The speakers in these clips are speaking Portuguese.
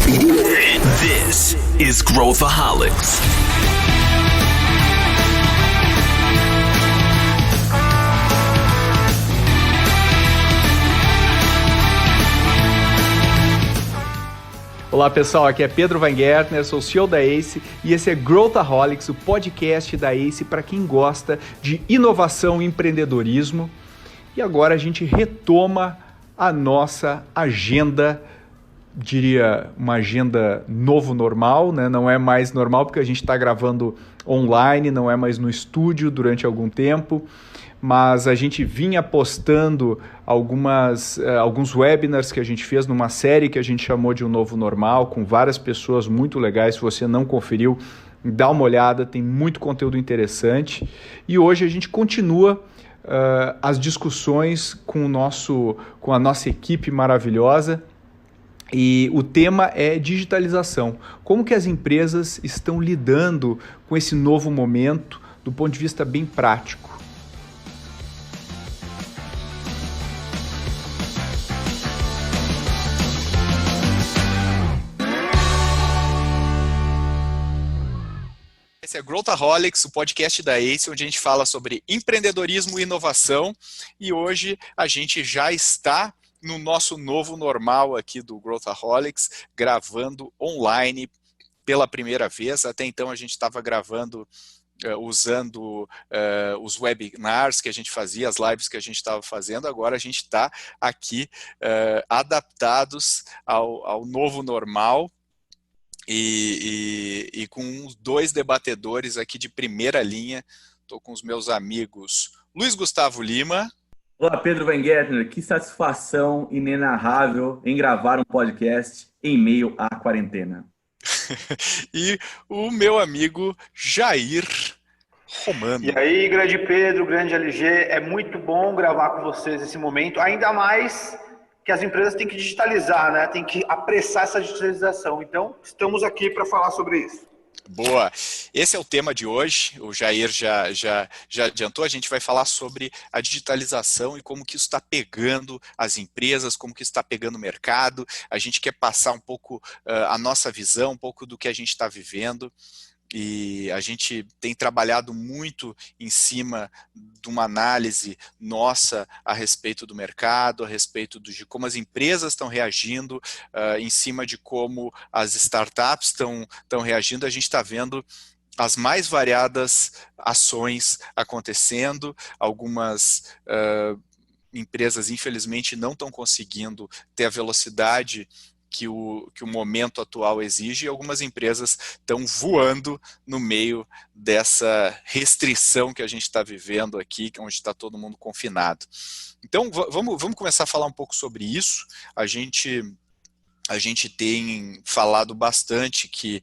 This is Growthaholics. Olá pessoal, aqui é Pedro Weingärtner, sou o CEO da ACE e esse é Growthaholics, o podcast da ACE para quem gosta de inovação e empreendedorismo. E agora a gente retoma a nossa agenda, diria uma agenda novo normal, né? Não é mais normal porque a gente está gravando online, não é mais no estúdio durante algum tempo, mas a gente vinha postando alguns webinars que a gente fez numa série que a gente chamou de Um Novo Normal, com várias pessoas muito legais. Se você não conferiu, dá uma olhada, tem muito conteúdo interessante. E hoje a gente continua as discussões com a nossa equipe maravilhosa. E o tema é digitalização. Como que as empresas estão lidando com esse novo momento do ponto de vista bem prático? Esse é Growthaholics, o podcast da ACE, onde a gente fala sobre empreendedorismo e inovação. E hoje a gente já está no nosso novo normal aqui do Growthaholics, gravando online pela primeira vez. Até então a gente estava gravando usando os webinars que a gente fazia, as lives que a gente estava fazendo. Agora a gente está aqui adaptados ao novo normal. E com dois debatedores aqui de primeira linha. Estou com os meus amigos Luiz Gustavo Lima. Olá, Pedro Weingärtner. Que satisfação inenarrável em gravar um podcast em meio à quarentena. E o meu amigo Jair Romano. E aí, grande Pedro, grande LG, é muito bom gravar com vocês nesse momento, ainda mais que as empresas têm que digitalizar, né? Tem que apressar essa digitalização. Então, estamos aqui para falar sobre isso. Boa. Esse é o tema de hoje. O Jair já adiantou. A gente vai falar sobre a digitalização e como que isso está pegando as empresas, como que isso está pegando o mercado. A gente quer passar um pouco a nossa visão, um pouco do que a gente está vivendo. E a gente tem trabalhado muito em cima de uma análise nossa a respeito do mercado, a respeito de como as empresas estão reagindo, em cima de como as startups estão reagindo. A gente está vendo as mais variadas ações acontecendo. Algumas empresas, infelizmente, não estão conseguindo ter a velocidade que o momento atual exige, e algumas empresas estão voando no meio dessa restrição que a gente está vivendo aqui, onde está todo mundo confinado. Então, vamos começar a falar um pouco sobre isso. A gente tem falado bastante que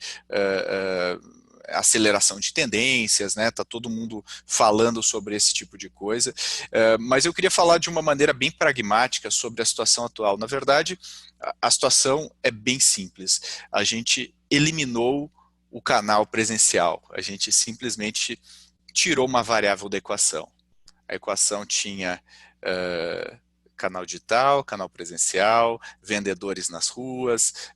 aceleração de tendências, né? Tá todo mundo falando sobre esse tipo de coisa, mas eu queria falar de uma maneira bem pragmática sobre a situação atual. Na verdade, a situação é bem simples. A gente eliminou o canal presencial, a gente simplesmente tirou uma variável da equação. A equação tinha canal digital, canal presencial, vendedores nas ruas,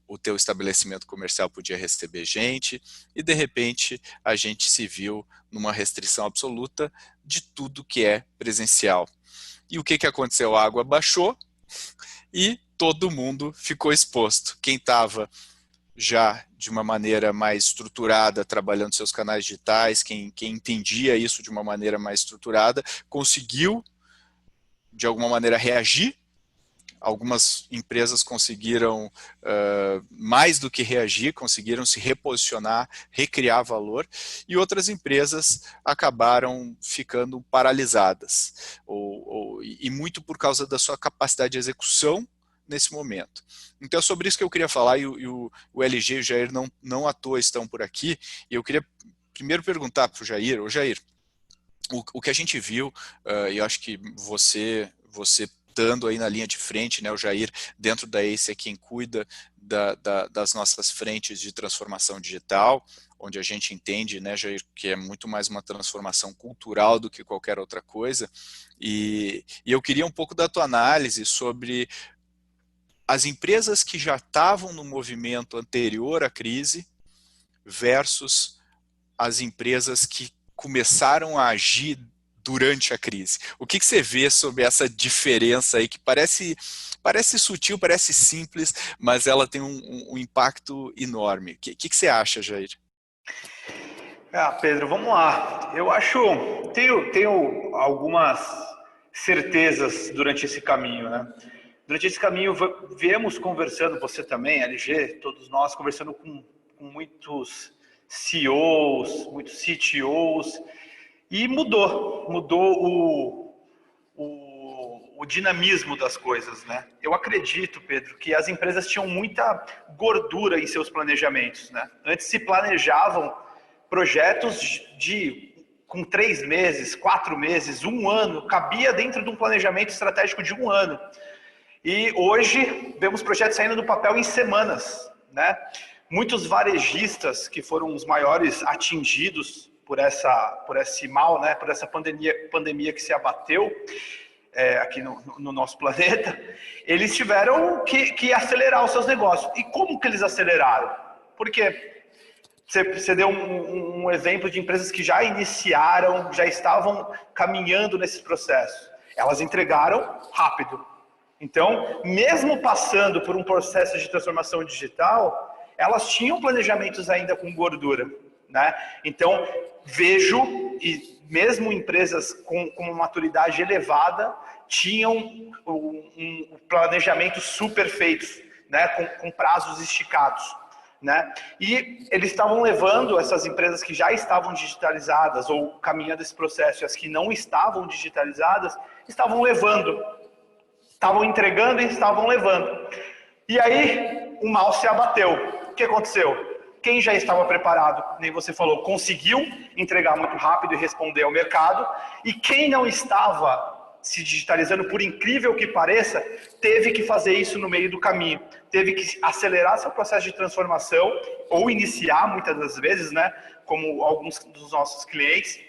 o teu estabelecimento comercial podia receber gente, e de repente a gente se viu numa restrição absoluta de tudo que é presencial. E o que aconteceu? A água baixou e todo mundo ficou exposto. Quem estava já de uma maneira mais estruturada, trabalhando seus canais digitais, quem entendia isso de uma maneira mais estruturada, conseguiu de alguma maneira reagir. Algumas empresas conseguiram mais do que reagir, conseguiram se reposicionar, recriar valor, e outras empresas acabaram ficando paralisadas, e muito por causa da sua capacidade de execução nesse momento. Então é sobre isso que eu queria falar, e o LG e o Jair não à toa estão por aqui, e eu queria primeiro perguntar para o Jair, o que a gente viu, e eu acho que você estando aí na linha de frente, né, o Jair dentro da ACE é quem cuida das nossas frentes de transformação digital, onde a gente entende, né, Jair, que é muito mais uma transformação cultural do que qualquer outra coisa, e eu queria um pouco da tua análise sobre as empresas que já estavam no movimento anterior à crise versus as empresas que começaram a agir durante a crise. O que você vê sobre essa diferença aí, que parece sutil, parece simples, mas ela tem um impacto enorme. O que você acha, Jair? Pedro, vamos lá. Eu acho, tenho algumas certezas durante esse caminho, né? Durante esse caminho, viemos conversando, você também, LG, todos nós, conversando com muitos CEOs, muitos CTOs, e mudou o dinamismo das coisas, né? Eu acredito, Pedro, que as empresas tinham muita gordura em seus planejamentos, né? Antes se planejavam projetos com 3 meses, 4 meses, 1 ano, cabia dentro de um planejamento estratégico de 1 ano. E hoje vemos projetos saindo do papel em semanas, né? Muitos varejistas que foram os maiores atingidos por esse mal, né? Por essa pandemia que se abateu aqui no nosso planeta, eles tiveram que acelerar os seus negócios. E como que eles aceleraram? Porque você deu um exemplo de empresas que já iniciaram, já estavam caminhando nesse processo. Elas entregaram rápido. Então, mesmo passando por um processo de transformação digital, elas tinham planejamentos ainda com gordura, né? Então, vejo, e mesmo empresas com uma maturidade elevada, tinham um planejamento super feitos, né? Com prazos esticados. Né? E eles estavam levando essas empresas que já estavam digitalizadas ou caminhando esse processo, e as que não estavam digitalizadas, estavam entregando e estavam levando. E aí o mal se abateu. O que aconteceu? Quem já estava preparado, nem você falou, conseguiu entregar muito rápido e responder ao mercado, e quem não estava se digitalizando, por incrível que pareça, teve que fazer isso no meio do caminho, teve que acelerar seu processo de transformação, ou iniciar muitas das vezes, né, como alguns dos nossos clientes,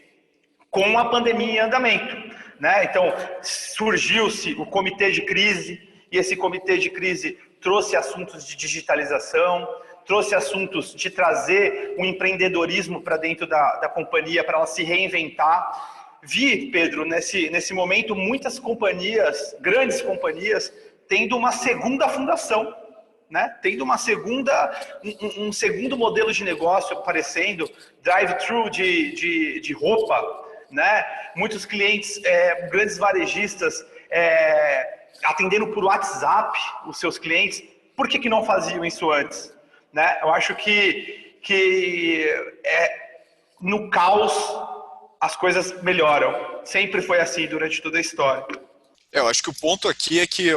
com a pandemia em andamento, né? Então, surgiu-se o comitê de crise, e esse comitê de crise trouxe assuntos de digitalização, trouxe assuntos de trazer o empreendedorismo para dentro da companhia, para ela se reinventar. Vi, Pedro, nesse momento, muitas companhias, grandes companhias, tendo uma segunda fundação, né? Tendo um segundo modelo de negócio aparecendo, drive-thru de roupa, né? Muitos clientes, grandes varejistas, atendendo por WhatsApp os seus clientes. Por que não faziam isso antes? Né? Eu acho que no caos as coisas melhoram. Sempre foi assim durante toda a história. Eu acho que o ponto aqui é que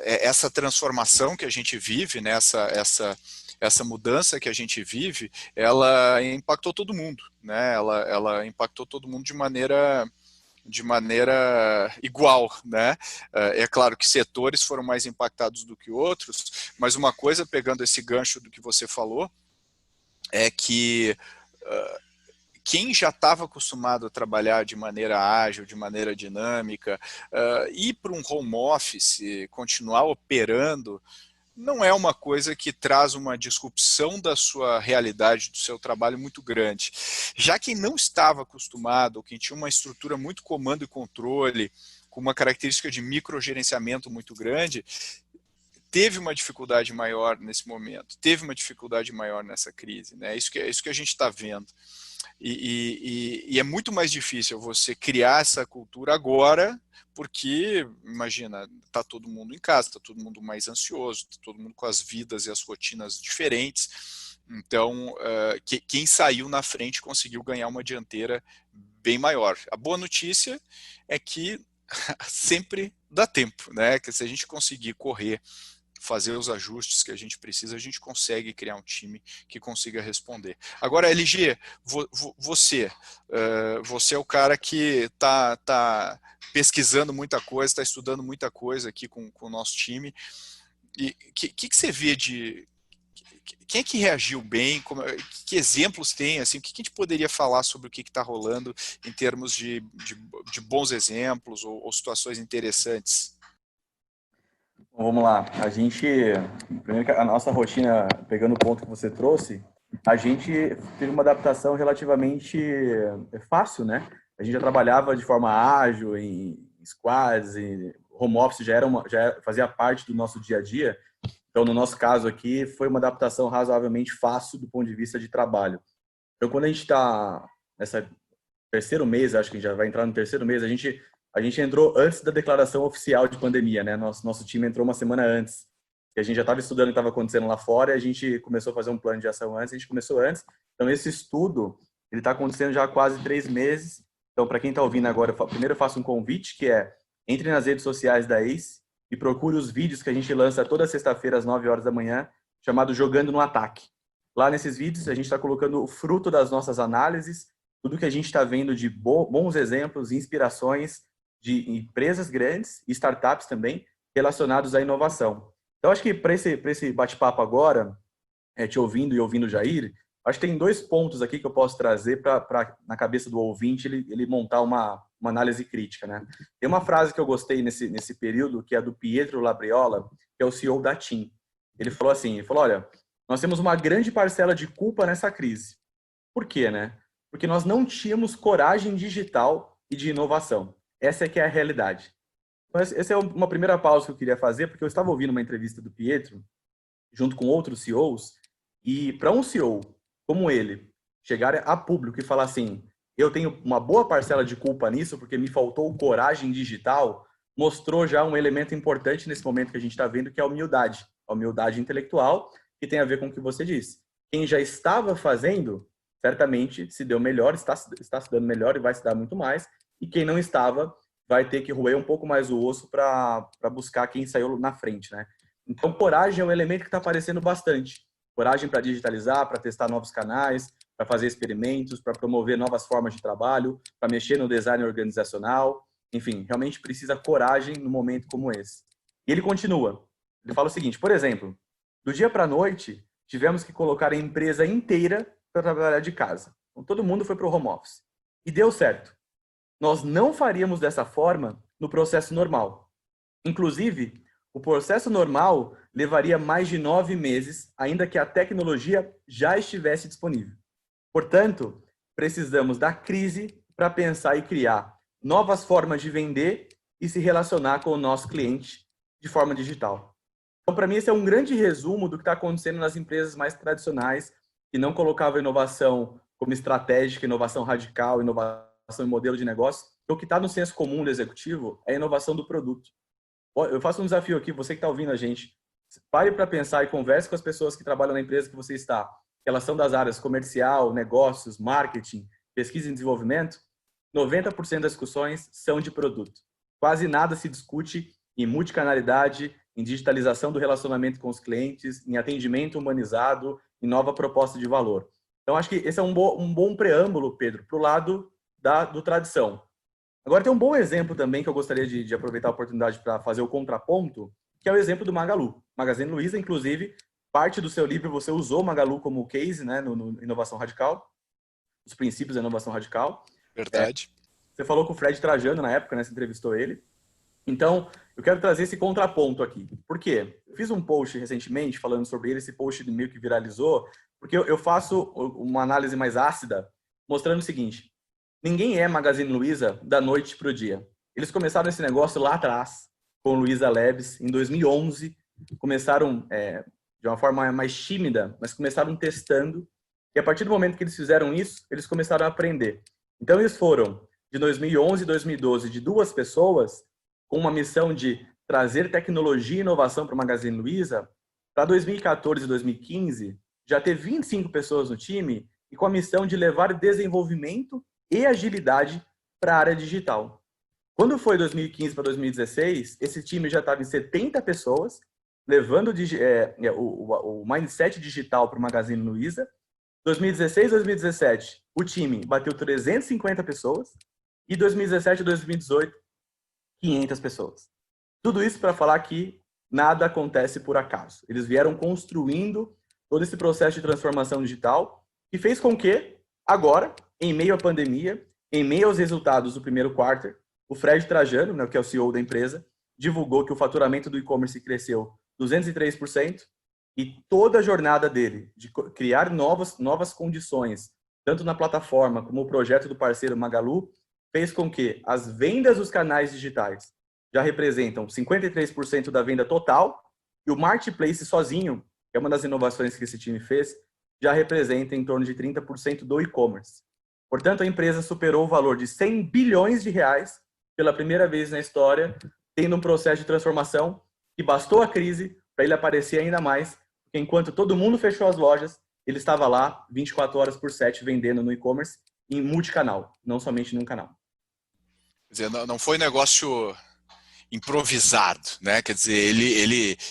essa transformação que a gente vive, né, essa mudança que a gente vive, ela impactou todo mundo, né? Ela impactou todo mundo de maneira igual, né? É claro que setores foram mais impactados do que outros, mas uma coisa, pegando esse gancho do que você falou, é que quem já estava acostumado a trabalhar de maneira ágil, de maneira dinâmica, ir para um home office, continuar operando, não é uma coisa que traz uma disrupção da sua realidade, do seu trabalho muito grande. Já quem não estava acostumado, ou quem tinha uma estrutura muito comando e controle, com uma característica de microgerenciamento muito grande, teve uma dificuldade maior nesse momento, teve uma dificuldade maior nessa crise, né? Isso que a gente está vendo. E é muito mais difícil você criar essa cultura agora, porque, imagina, está todo mundo em casa, está todo mundo mais ansioso, está todo mundo com as vidas e as rotinas diferentes. Então, quem saiu na frente conseguiu ganhar uma dianteira bem maior. A boa notícia é que sempre dá tempo, né? Que se a gente conseguir correr, fazer os ajustes que a gente precisa, a gente consegue criar um time que consiga responder. Agora, LG, você é o cara que está pesquisando muita coisa, está estudando muita coisa aqui com o nosso time. E que você vê de... Quem é que reagiu bem? Que exemplos tem? Assim, o que a gente poderia falar sobre o que está rolando em termos de bons exemplos ou situações interessantes? Bom, vamos lá. Primeiro que a nossa rotina, pegando o ponto que você trouxe, a gente teve uma adaptação relativamente fácil, né? A gente já trabalhava de forma ágil, em squads, e home office fazia parte do nosso dia a dia. Então, no nosso caso aqui, foi uma adaptação razoavelmente fácil do ponto de vista de trabalho. Então, quando a gente está nessa terceiro mês, acho que a gente já vai entrar no terceiro mês, a gente entrou antes da declaração oficial de pandemia, né? Nosso time entrou uma semana antes. E a gente já estava estudando o que estava acontecendo lá fora e a gente começou a fazer um plano de ação antes, a gente começou antes. Então, esse estudo, ele está acontecendo já há quase 3 meses. Então, para quem está ouvindo agora, primeiro eu faço um convite, que é, entre nas redes sociais da ACE e procure os vídeos que a gente lança toda sexta-feira às 9 horas da manhã, chamado Jogando no Ataque. Lá nesses vídeos, a gente está colocando o fruto das nossas análises, tudo que a gente está vendo de bons exemplos, inspirações de empresas grandes e startups também relacionados à inovação. Então, acho que para esse bate-papo agora, te ouvindo e ouvindo o Jair, acho que tem 2 pontos aqui que eu posso trazer para na cabeça do ouvinte ele montar uma análise crítica, né? Tem uma frase que eu gostei nesse período, que é do Pietro Labriola, que é o CEO da TIM. Ele falou assim, olha, nós temos uma grande parcela de culpa nessa crise. Por quê, né? Porque nós não tínhamos coragem digital e de inovação. Essa é que é a realidade. Mas essa é uma primeira pausa que eu queria fazer, porque eu estava ouvindo uma entrevista do Pietro, junto com outros CEOs, e para um CEO como ele chegar a público e falar assim, eu tenho uma boa parcela de culpa nisso, porque me faltou coragem digital, mostrou já um elemento importante nesse momento que a gente está vendo, que é a humildade intelectual, que tem a ver com o que você disse. Quem já estava fazendo, certamente se deu melhor, está se dando melhor e vai se dar muito mais, e quem não estava vai ter que roer um pouco mais o osso para buscar quem saiu na frente, né? Então, coragem é um elemento que está aparecendo bastante. Coragem para digitalizar, para testar novos canais, para fazer experimentos, para promover novas formas de trabalho, para mexer no design organizacional. Enfim, realmente precisa coragem num momento como esse. E ele continua. Ele fala o seguinte, por exemplo, do dia para a noite, tivemos que colocar a empresa inteira para trabalhar de casa. Então, todo mundo foi para o home office. E deu certo. Nós não faríamos dessa forma no processo normal. Inclusive, o processo normal levaria mais de 9 meses, ainda que a tecnologia já estivesse disponível. Portanto, precisamos da crise para pensar e criar novas formas de vender e se relacionar com o nosso cliente de forma digital. Então, para mim, esse é um grande resumo do que está acontecendo nas empresas mais tradicionais, que não colocavam inovação como estratégica, inovação radical, inovação em modelo de negócio. O que está no senso comum do executivo é a inovação do produto. Eu faço um desafio aqui, você que está ouvindo a gente, pare para pensar e converse com as pessoas que trabalham na empresa que você está, que elas são das áreas comercial, negócios, marketing, pesquisa e desenvolvimento. 90% das discussões são de produto. Quase nada se discute em multicanalidade, em digitalização do relacionamento com os clientes, em atendimento humanizado, em nova proposta de valor. Então, acho que esse é um bom preâmbulo, Pedro, para o lado do tradição. Agora, tem um bom exemplo também que eu gostaria de aproveitar a oportunidade para fazer o contraponto, que é o exemplo do Magalu. Magazine Luiza, inclusive, parte do seu livro você usou Magalu como case, né, no Inovação Radical, os princípios da inovação radical. Verdade. Você falou com o Fred Trajano na época, né, você entrevistou ele. Então, eu quero trazer esse contraponto aqui. Por quê? Eu fiz um post recentemente falando sobre ele, esse post meio que viralizou, porque eu faço uma análise mais ácida, mostrando o seguinte: ninguém é Magazine Luiza da noite para o dia. Eles começaram esse negócio lá atrás, com o Luiza Labs, em 2011. Começaram de uma forma mais tímida, mas começaram testando. E a partir do momento que eles fizeram isso, eles começaram a aprender. Então, eles foram, de 2011 e 2012, de 2 pessoas, com uma missão de trazer tecnologia e inovação para o Magazine Luiza, para 2014 e 2015, já ter 25 pessoas no time e com a missão de levar desenvolvimento e agilidade para a área digital. Quando foi 2015 para 2016, esse time já estava em 70 pessoas, levando o mindset digital para o Magazine Luiza. 2016 e 2017, o time bateu 350 pessoas. E 2017 e 2018, 500 pessoas. Tudo isso para falar que nada acontece por acaso. Eles vieram construindo todo esse processo de transformação digital que fez com que, agora, em meio à pandemia, em meio aos resultados do primeiro quarter, o Fred Trajano, né, que é o CEO da empresa, divulgou que o faturamento do e-commerce cresceu 203% e toda a jornada dele de criar novas condições, tanto na plataforma como o projeto do parceiro Magalu, fez com que as vendas dos canais digitais já representam 53% da venda total e o marketplace sozinho, que é uma das inovações que esse time fez, já representa em torno de 30% do e-commerce. Portanto, a empresa superou o valor de 100 bilhões de reais pela primeira vez na história, tendo um processo de transformação que bastou a crise para ele aparecer ainda mais, porque enquanto todo mundo fechou as lojas, ele estava lá 24 horas por 7 vendendo no e-commerce em multicanal, não somente num canal. Quer dizer, não foi negócio improvisado, né? Quer dizer,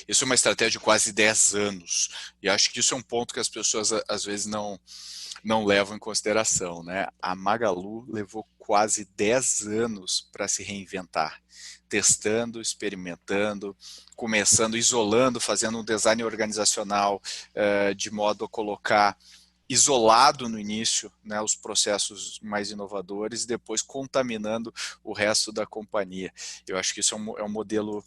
isso é uma estratégia de quase 10 anos. E acho que isso é um ponto que as pessoas às vezes não levam em consideração, né? A Magalu levou quase 10 anos para se reinventar, testando, experimentando, começando, isolando, fazendo um design organizacional de modo a colocar isolado no início, né, os processos mais inovadores e depois contaminando o resto da companhia. Eu acho que isso é um modelo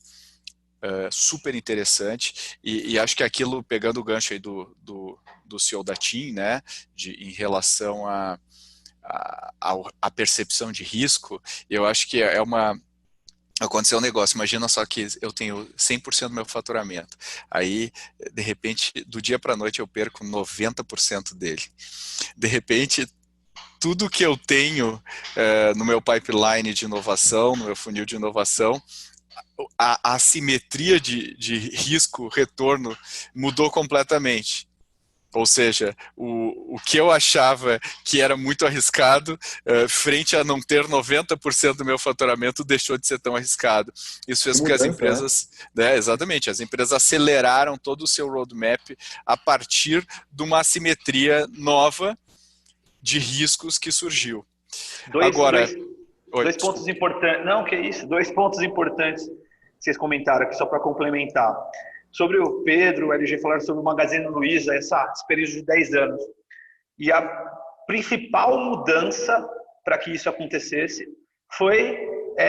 super interessante e acho que aquilo, pegando o gancho aí do CEO da TIM, né, em relação à percepção de risco, eu acho que aconteceu um negócio, imagina só que eu tenho 100% do meu faturamento, aí de repente do dia para a noite eu perco 90% dele, de repente tudo que eu tenho no meu pipeline de inovação, no meu funil de inovação, a assimetria de risco-retorno mudou completamente. Ou seja, o que eu achava que era muito arriscado, frente a não ter 90% do meu faturamento, deixou de ser tão arriscado. Isso fez com que as empresas, né, exatamente, as empresas aceleraram todo o seu roadmap a partir de uma assimetria nova de riscos que surgiu. Dois pontos importantes. Não, que isso, 2 pontos importantes que vocês comentaram aqui, só para complementar. Sobre o Pedro, o LG falaram sobre o Magazine Luiza, esse período de 10 anos. E a principal mudança para que isso acontecesse foi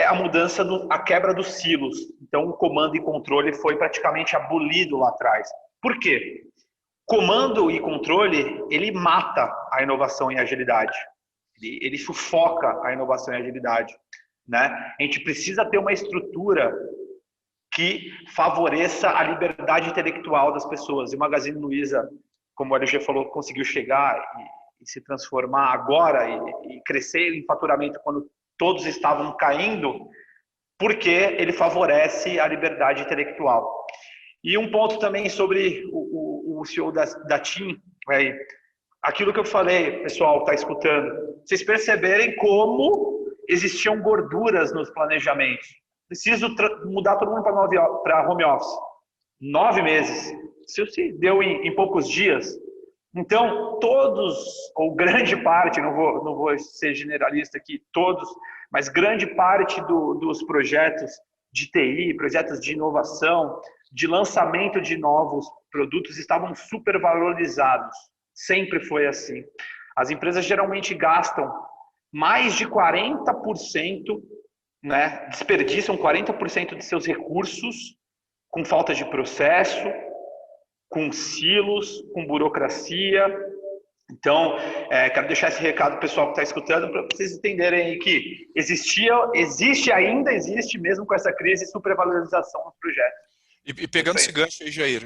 a mudança, a quebra dos silos. Então, o comando e controle foi praticamente abolido lá atrás. Por quê? Comando e controle, ele mata a inovação e a agilidade. Ele sufoca a inovação e a agilidade, né? A gente precisa ter uma estrutura que favoreça a liberdade intelectual das pessoas. E o Magazine Luiza, como o LG falou, conseguiu chegar e se transformar agora e crescer em faturamento quando todos estavam caindo, porque ele favorece a liberdade intelectual. E um ponto também sobre o CEO da TIM, aquilo que eu falei, pessoal que está escutando, vocês perceberem como existiam gorduras nos planejamentos. Preciso mudar todo mundo para home office. 9 meses. Isso se deu em poucos dias. Então, todos, ou grande parte, não vou ser generalista aqui, todos, mas grande parte dos projetos de TI, projetos de inovação, de lançamento de novos produtos estavam supervalorizados. Sempre foi assim. As empresas geralmente gastam mais de 40%, né, desperdiçam 40% de seus recursos com falta de processo, com silos, com burocracia. Então, quero deixar esse recado pessoal que está escutando para vocês entenderem aí que existe mesmo com essa crise, supervalorização dos projetos. E pegando esse gancho aí, Jair,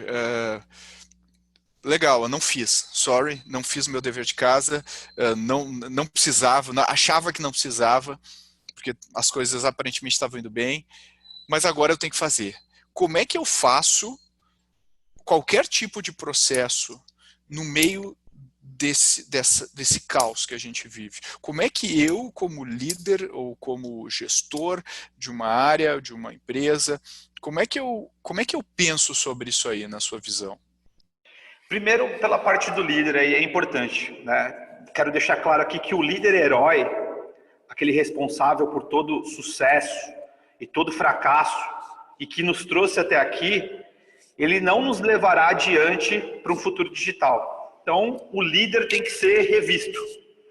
legal, eu não fiz, não fiz o meu dever de casa, não precisava, achava que não precisava, porque as coisas aparentemente estavam indo bem, mas agora eu tenho que fazer. Como é que eu faço qualquer tipo de processo no meio desse caos que a gente vive? Como é que eu, como líder ou como gestor de uma área, de uma empresa, como é que eu penso sobre isso aí, na sua visão? Primeiro, pela parte do líder, aí é importante, né? Quero deixar claro aqui que o líder herói, aquele responsável por todo sucesso e todo fracasso e que nos trouxe até aqui, ele não nos levará adiante para um futuro digital. Então, o líder tem que ser revisto.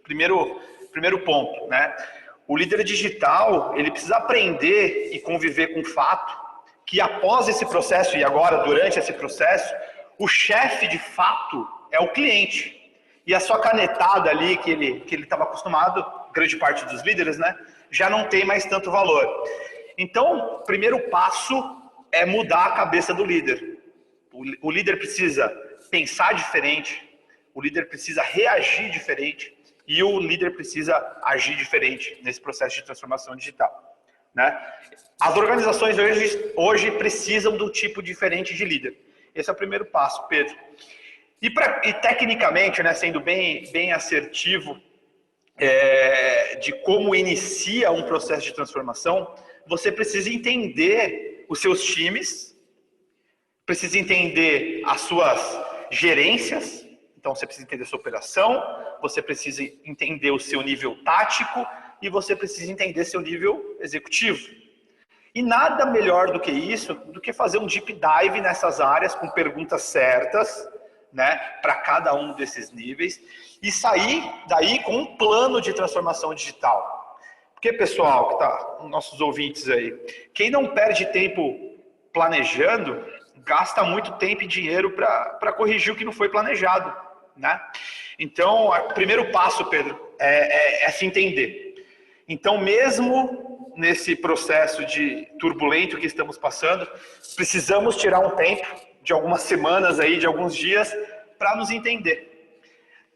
Primeiro ponto, né? O líder digital, ele precisa aprender e conviver com o fato que após esse processo e agora durante esse processo, o chefe de fato é o cliente. E a sua canetada ali que ele estava acostumado, grande parte dos líderes, né, já não tem mais tanto valor. Então, o primeiro passo é mudar a cabeça do líder. O líder precisa pensar diferente, o líder precisa reagir diferente e o líder precisa agir diferente nesse processo de transformação digital, né? As organizações hoje precisam do tipo diferente de líder. Esse é o primeiro passo, Pedro. E tecnicamente, né, sendo bem assertivo de como inicia um processo de transformação, você precisa entender os seus times, precisa entender as suas gerências, então você precisa entender a sua operação, você precisa entender o seu nível tático e você precisa entender seu nível executivo. E nada melhor do que isso, do que fazer um deep dive nessas áreas com perguntas certas, né, para cada um desses níveis e sair daí com um plano de transformação digital. Porque, pessoal, que tá, nossos ouvintes aí, quem não perde tempo planejando, gasta muito tempo e dinheiro para corrigir o que não foi planejado, né? Então, o primeiro passo, Pedro, é se entender. Então, mesmo nesse processo de turbulento que estamos passando, precisamos tirar um tempo de algumas semanas aí, de alguns dias, para nos entender.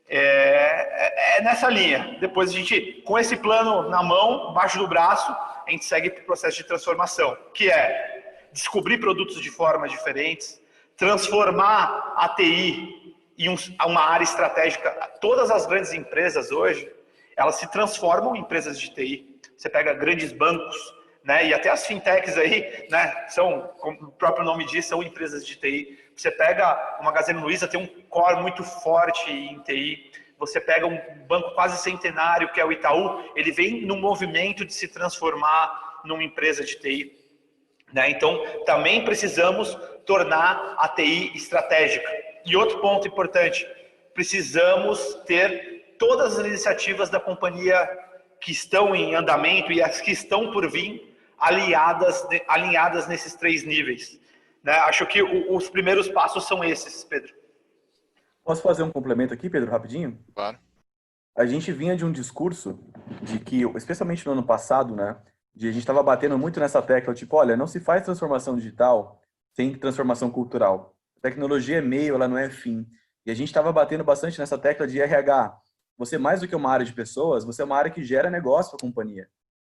É nessa linha. Depois a gente, com esse plano na mão, embaixo do braço, a gente segue para o processo de transformação, que é descobrir produtos de formas diferentes, transformar a TI em uma área estratégica. Todas as grandes empresas hoje, elas se transformam em empresas de TI. Você pega grandes bancos, né, e até as fintechs aí, né, são, como o próprio nome diz, são empresas de TI. Você pega o Magazine Luiza, tem um core muito forte em TI. Você pega um banco quase centenário, que é o Itaú, ele vem num movimento de se transformar numa empresa de TI. Né? Então, também precisamos tornar a TI estratégica. E outro ponto importante, precisamos ter todas as iniciativas da companhia que estão em andamento e as que estão por vir alinhadas nesses 3 níveis. Né? Acho que os primeiros passos são esses, Pedro. Posso fazer um complemento aqui, Pedro, rapidinho? Claro. A gente vinha de um discurso de que, especialmente no ano passado, né, a gente estava batendo muito nessa tecla, tipo, olha, não se faz transformação digital sem transformação cultural. A tecnologia é meio, ela não é fim. E a gente estava batendo bastante nessa tecla de RH. Você, mais do que uma área de pessoas, você é uma área que gera negócio para a companhia.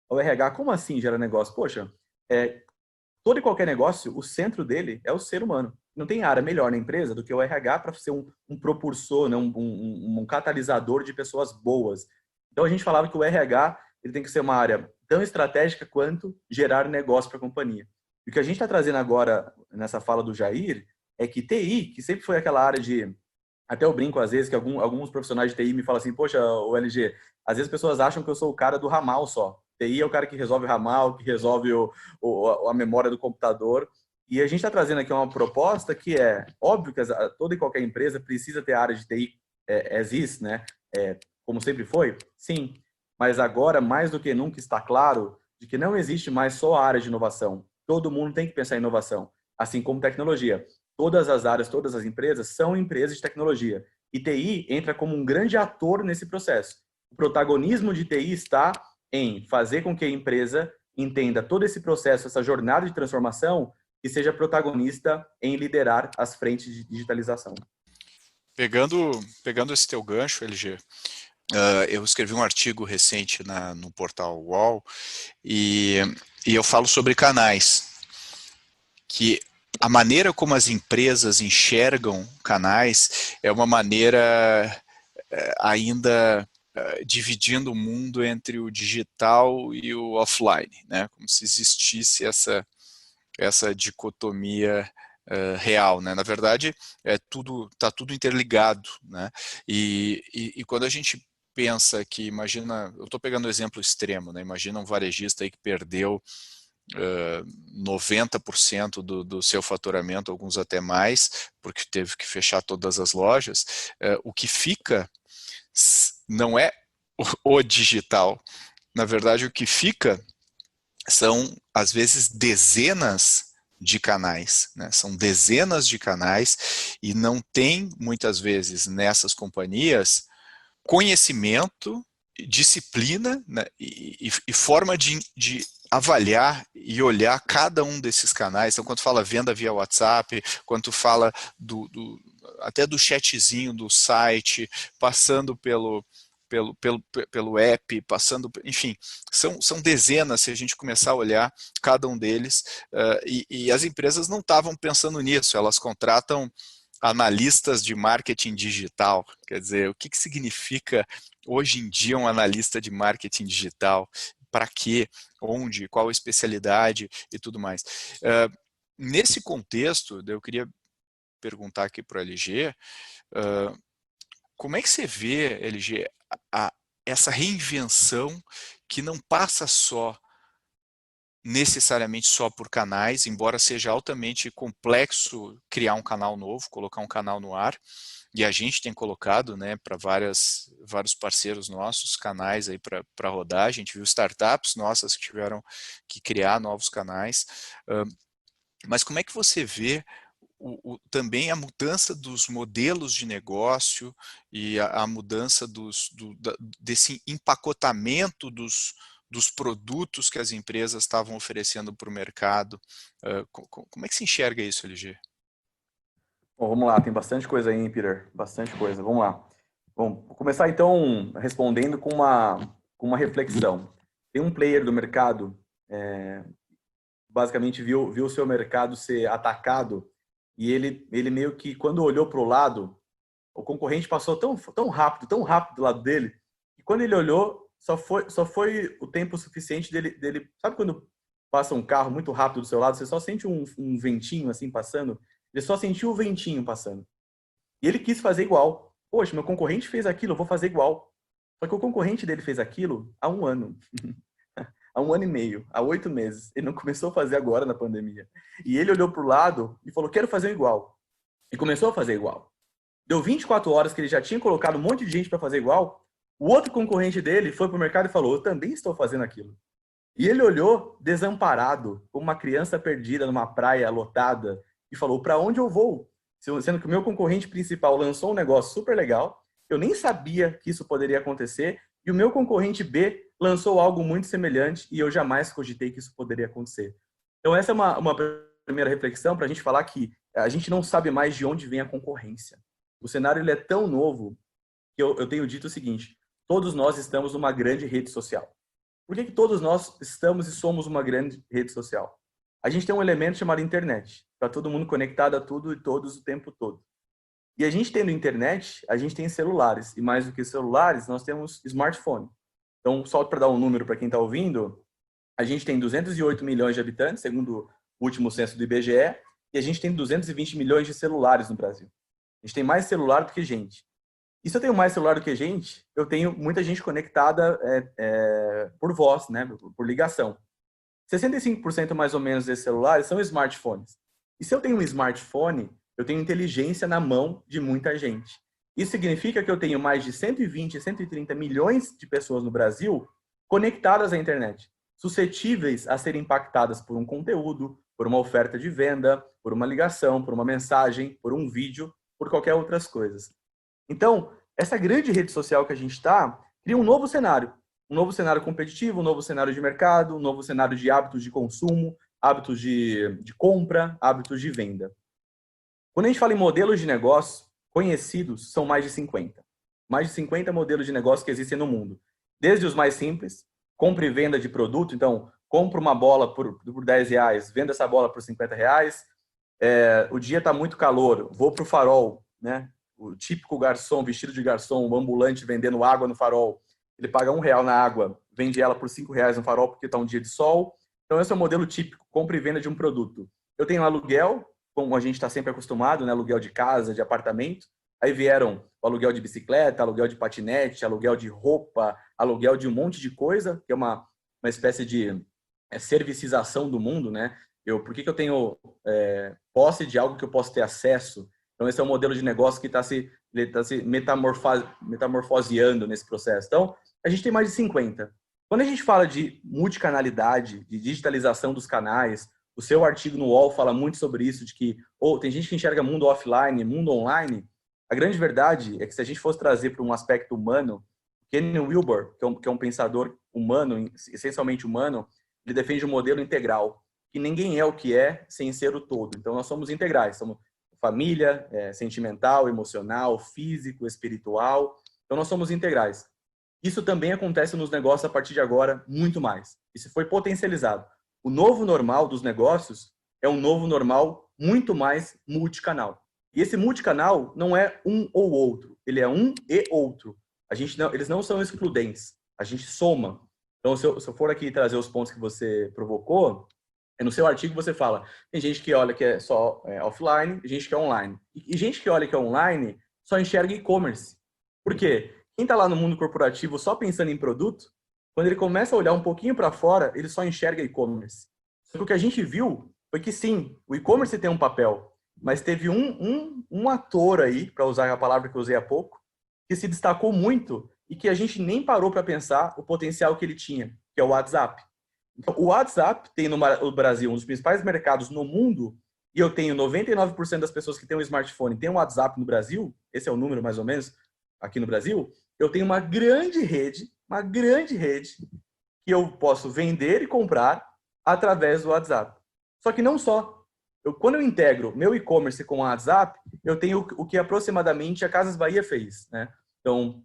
O RH, como assim gera negócio? Poxa, todo e qualquer negócio, o centro dele é o ser humano. Não tem área melhor na empresa do que o RH para ser um propulsor, né? um catalisador de pessoas boas. Então, a gente falava que o RH ele tem que ser uma área tão estratégica quanto gerar negócio para a companhia. E o que a gente está trazendo agora, nessa fala do Jair, é que TI, que sempre foi aquela área de... Até eu brinco, às vezes, que alguns profissionais de TI me falam assim, poxa, o LG, às vezes as pessoas acham que eu sou o cara do ramal só. TI é o cara que resolve o ramal, que resolve a memória do computador. E a gente está trazendo aqui uma proposta que é óbvio que toda e qualquer empresa precisa ter a área de TI as is, né? Como sempre foi, sim. Mas agora, mais do que nunca, está claro de que não existe mais só a área de inovação. Todo mundo tem que pensar em inovação, assim como tecnologia. Todas as áreas, todas as empresas são empresas de tecnologia. E TI entra como um grande ator nesse processo. O protagonismo de TI está em fazer com que a empresa entenda todo esse processo, essa jornada de transformação e seja protagonista em liderar as frentes de digitalização. Pegando esse teu gancho, LG, eu escrevi um artigo recente no portal UOL e eu falo sobre canais, que a maneira como as empresas enxergam canais é uma maneira ainda dividindo o mundo entre o digital e o offline, né? Como se existisse essa dicotomia real, né? Na verdade, tá tudo interligado, né? E quando a gente pensa que, imagina, eu estou pegando um exemplo extremo, né? Imagina um varejista aí que perdeu 90% do seu faturamento, alguns até mais, porque teve que fechar todas as lojas. O que fica não é o digital. Na verdade, o que fica são, às vezes, dezenas de canais, né? São dezenas de canais e não tem, muitas vezes, nessas companhias, conhecimento, disciplina, né? e forma de avaliar e olhar cada um desses canais. Então, quando fala venda via WhatsApp, quando fala até do chatzinho do site, passando pelo app, passando, enfim, são dezenas se a gente começar a olhar cada um deles, e as empresas não estavam pensando nisso, elas contratam analistas de marketing digital. Quer dizer, o que significa hoje em dia um analista de marketing digital? Para quê? Onde? Qual a especialidade e tudo mais? Nesse contexto, eu queria perguntar aqui para o LG, como é que você vê, LG, essa reinvenção que não passa necessariamente só por canais, embora seja altamente complexo criar um canal novo, colocar um canal no ar, e a gente tem colocado, né, para vários parceiros nossos, canais aí para rodar. A gente viu startups nossas que tiveram que criar novos canais, mas como é que você vê também a mudança dos modelos de negócio e a mudança desse empacotamento dos produtos que as empresas estavam oferecendo para o mercado? Como é que se enxerga isso, LG? Bom, vamos lá, tem bastante coisa aí, hein, Peter? Bastante coisa, vamos lá. Bom, vou começar então respondendo com uma reflexão. Tem um player do mercado, basicamente viu o seu mercado ser atacado, e ele meio que, quando olhou para o lado, o concorrente passou tão rápido do lado dele, e quando ele olhou, só foi o tempo suficiente dele. Sabe quando passa um carro muito rápido do seu lado, você só sente um ventinho assim passando? Ele só sentiu o ventinho passando. E ele quis fazer igual. Poxa, meu concorrente fez aquilo, eu vou fazer igual. Só que o concorrente dele fez aquilo há 1 ano. Há 1 ano e meio, há 8 meses. Ele não começou a fazer agora na pandemia. E ele olhou para o lado e falou, quero fazer igual. E começou a fazer igual. Deu 24 horas que ele já tinha colocado um monte de gente para fazer igual. O outro concorrente dele foi para o mercado e falou, eu também estou fazendo aquilo. E ele olhou desamparado, como uma criança perdida numa praia lotada, e falou, para onde eu vou? Sendo que o meu concorrente principal lançou um negócio super legal, eu nem sabia que isso poderia acontecer, e o meu concorrente B lançou algo muito semelhante, e eu jamais cogitei que isso poderia acontecer. Então essa é uma primeira reflexão para a gente falar que a gente não sabe mais de onde vem a concorrência. O cenário ele é tão novo que eu tenho dito o seguinte, todos nós estamos numa grande rede social. Por que todos nós estamos e somos uma grande rede social? A gente tem um elemento chamado internet. Está todo mundo conectado a tudo e todos o tempo todo. E a gente tendo internet, a gente tem celulares. E mais do que celulares, nós temos smartphone. Então, só para dar um número para quem está ouvindo, a gente tem 208 milhões de habitantes, segundo o último censo do IBGE, e a gente tem 220 milhões de celulares no Brasil. A gente tem mais celular do que gente. E se eu tenho mais celular do que gente, eu tenho muita gente conectada por voz, né, por ligação. 65% mais ou menos desses celulares são smartphones. E se eu tenho um smartphone, eu tenho inteligência na mão de muita gente. Isso significa que eu tenho mais de 120, 130 milhões de pessoas no Brasil conectadas à internet, suscetíveis a serem impactadas por um conteúdo, por uma oferta de venda, por uma ligação, por uma mensagem, por um vídeo, por qualquer outras coisas. Então, essa grande rede social que a gente está, cria um novo cenário competitivo, um novo cenário de mercado, um novo cenário de hábitos de consumo, hábitos de compra, hábitos de venda. Quando a gente fala em modelos de negócio conhecidos, são mais de 50. Mais de 50 modelos de negócio que existem no mundo. Desde os mais simples, compra e venda de produto, então, compra uma bola por 10 reais, venda essa bola por 50 reais, o dia está muito calor, vou para o farol, né? O típico garçom, vestido de garçom, um ambulante vendendo água no farol, ele paga R$1 na água, vende ela por R$5 no farol porque está um dia de sol. Então esse é o modelo típico, compra e venda de um produto. Eu tenho aluguel, como a gente está sempre acostumado, né? Aluguel de casa, de apartamento. Aí vieram o aluguel de bicicleta, aluguel de patinete, aluguel de roupa, aluguel de um monte de coisa, que é uma espécie de servicização do mundo, né? Por que eu tenho posse de algo que eu posso ter acesso? Então esse é um modelo de negócio que está se metamorfoseando nesse processo. Então, a gente tem mais de 50. Quando a gente fala de multicanalidade, de digitalização dos canais, O seu artigo no UOL fala muito sobre isso, de que tem gente que enxerga mundo offline, mundo online. A grande verdade é que se a gente fosse trazer para um aspecto humano, Ken Wilber, que é um pensador humano, essencialmente humano, ele defende um modelo integral, que ninguém é o que é sem ser o todo. Então, nós somos integrais, somos família, sentimental, emocional, físico, espiritual. Então, nós somos integrais. Isso também acontece nos negócios a partir de agora, muito mais. Isso foi potencializado. O novo normal dos negócios é um novo normal muito mais multicanal. E esse multicanal não é um ou outro, ele é um e outro. Eles não são excludentes, a gente soma. Então, se eu for aqui trazer os pontos que você provocou, no seu artigo você fala, tem gente que olha que é só offline, gente que é online. E gente que olha que é online só enxerga e-commerce. Por quê? Quem está lá no mundo corporativo só pensando em produto, quando ele começa a olhar um pouquinho para fora, ele só enxerga e-commerce. O que a gente viu foi que sim, o e-commerce tem um papel, mas teve um ator aí, para usar a palavra que eu usei há pouco, que se destacou muito e que a gente nem parou para pensar o potencial que ele tinha, que é o WhatsApp. Então, o WhatsApp tem no Brasil um dos principais mercados no mundo, e eu tenho 99% das pessoas que têm um smartphone têm um WhatsApp no Brasil, esse é o número mais ou menos aqui no Brasil, eu tenho uma grande rede que eu posso vender e comprar através do WhatsApp. Só que não só. Quando eu integro meu e-commerce com o WhatsApp, eu tenho o que aproximadamente a Casas Bahia fez, né? Então,